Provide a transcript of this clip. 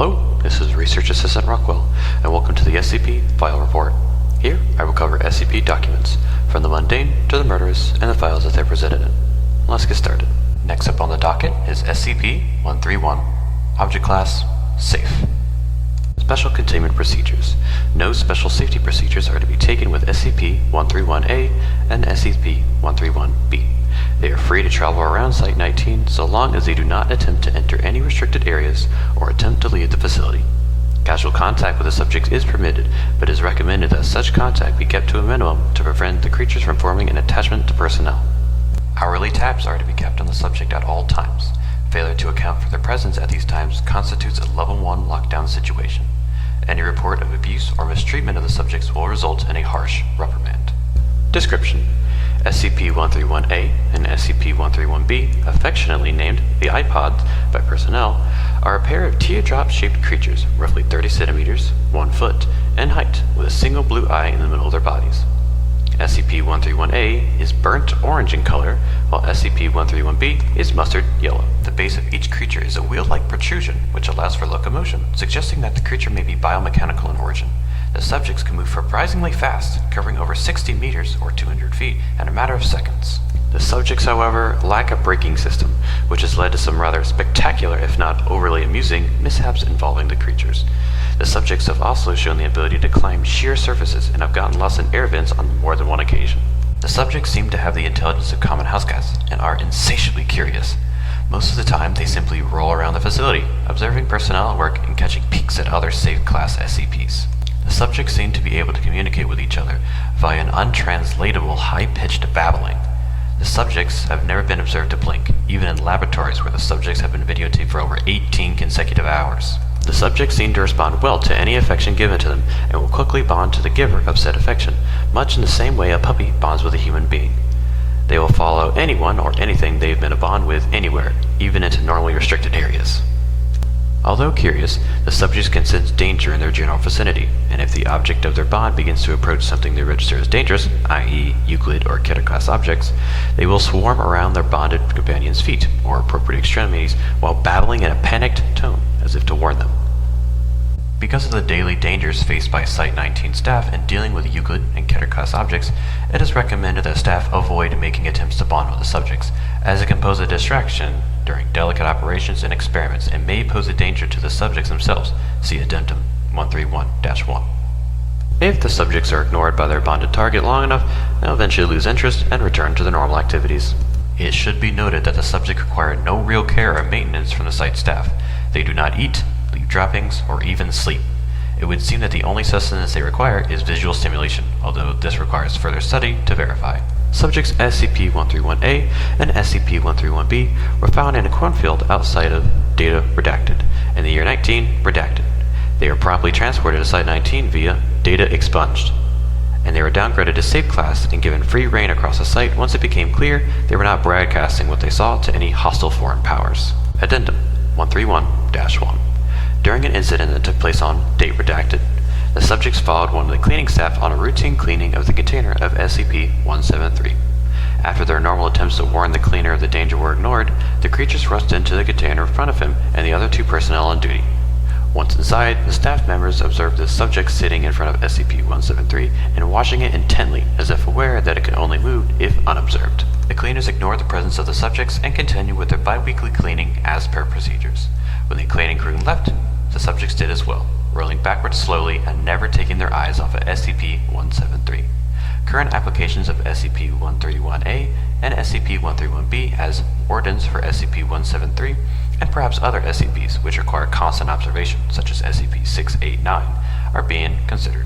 Hello, this is Research Assistant Rockwell, and welcome to the SCP File Report. Here, I will cover SCP documents, from the mundane to the murderous, and the files that they're presented in. Let's get started. Next up on the docket is SCP-131, Object Class, Safe. Special Containment Procedures. No special safety procedures are to be taken with SCP-131-A and SCP-131-B. They are free to travel around Site-19 so long as they do not attempt to enter any restricted areas or attempt to leave the facility. Casual contact with the subjects is permitted, but it is recommended that such contact be kept to a minimum to prevent the creatures from forming an attachment to personnel. Hourly tabs are to be kept on the subject at all times. Failure to account for their presence at these times constitutes a Level 1 lockdown situation. Any report of abuse or mistreatment of the subjects will result in a harsh reprimand. Description: SCP-131-A and SCP-131-B, affectionately named the iPods by personnel, are a pair of teardrop-shaped creatures, roughly 30 centimeters, 1 foot, in height, with a single blue eye in the middle of their bodies. SCP-131-A is burnt orange in color, while SCP-131-B is mustard yellow. The base of each creature is a wheel-like protrusion, which allows for locomotion, suggesting that the creature may be biomechanical in origin. The subjects can move surprisingly fast, covering over 60 meters or 200 feet in a matter of seconds. The subjects, however, lack a braking system, which has led to some rather spectacular, if not overly amusing, mishaps involving the creatures. The subjects have also shown the ability to climb sheer surfaces and have gotten lost in air vents on more than one occasion. The subjects seem to have the intelligence of common house cats and are insatiably curious. Most of the time, they simply roll around the facility, observing personnel at work and catching peeks at other safe-class SCPs. The subjects seem to be able to communicate with each other via an untranslatable, high-pitched babbling. The subjects have never been observed to blink, even in laboratories where the subjects have been videotaped for over 18 consecutive hours. The subjects seem to respond well to any affection given to them and will quickly bond to the giver of said affection, much in the same way a puppy bonds with a human being. They will follow anyone or anything they've been a bond with anywhere, even into normally restricted areas. Although curious, the subjects can sense danger in their general vicinity, and if the object of their bond begins to approach something they register as dangerous, i.e. Euclid or Keter class objects, they will swarm around their bonded companion's feet or appropriate extremities while babbling in a panicked tone as if to warn them. Because of the daily dangers faced by Site-19 staff in dealing with Euclid and Keter class objects, it is recommended that staff avoid making attempts to bond with the subjects, as it can pose a distraction during delicate operations and experiments and may pose a danger to the subjects themselves. See Addendum 131-1. If the subjects are ignored by their bonded target long enough, they'll eventually lose interest and return to their normal activities. It should be noted that the subjects require no real care or maintenance from the site staff. They do not eat, leave droppings, or even sleep. It would seem that the only sustenance they require is visual stimulation, although this requires further study to verify. Subjects SCP-131-A and SCP-131-B were found in a cornfield outside of Data Redacted in the year 19 Redacted. They were promptly transported to Site-19 via Data Expunged, and they were downgraded to Safe Class and given free reign across the site once it became clear they were not broadcasting what they saw to any hostile foreign powers. Addendum 131-1. During an incident that took place on Date Redacted, the subjects followed one of the cleaning staff on a routine cleaning of the container of SCP-173. After their normal attempts to warn the cleaner of the danger were ignored, the creatures rushed into the container in front of him and the other two personnel on duty. Once inside, the staff members observed the subject sitting in front of SCP-173 and watching it intently, as if aware that it could only move if unobserved. The cleaners ignored the presence of the subjects and continued with their bi-weekly cleaning as per procedures. When the cleaning crew left, the subjects did as well, rolling backwards slowly and never taking their eyes off of SCP-173. Current applications of SCP-131-A and SCP-131-B as wardens for SCP-173 and perhaps other SCPs which require constant observation, such as SCP-689, are being considered.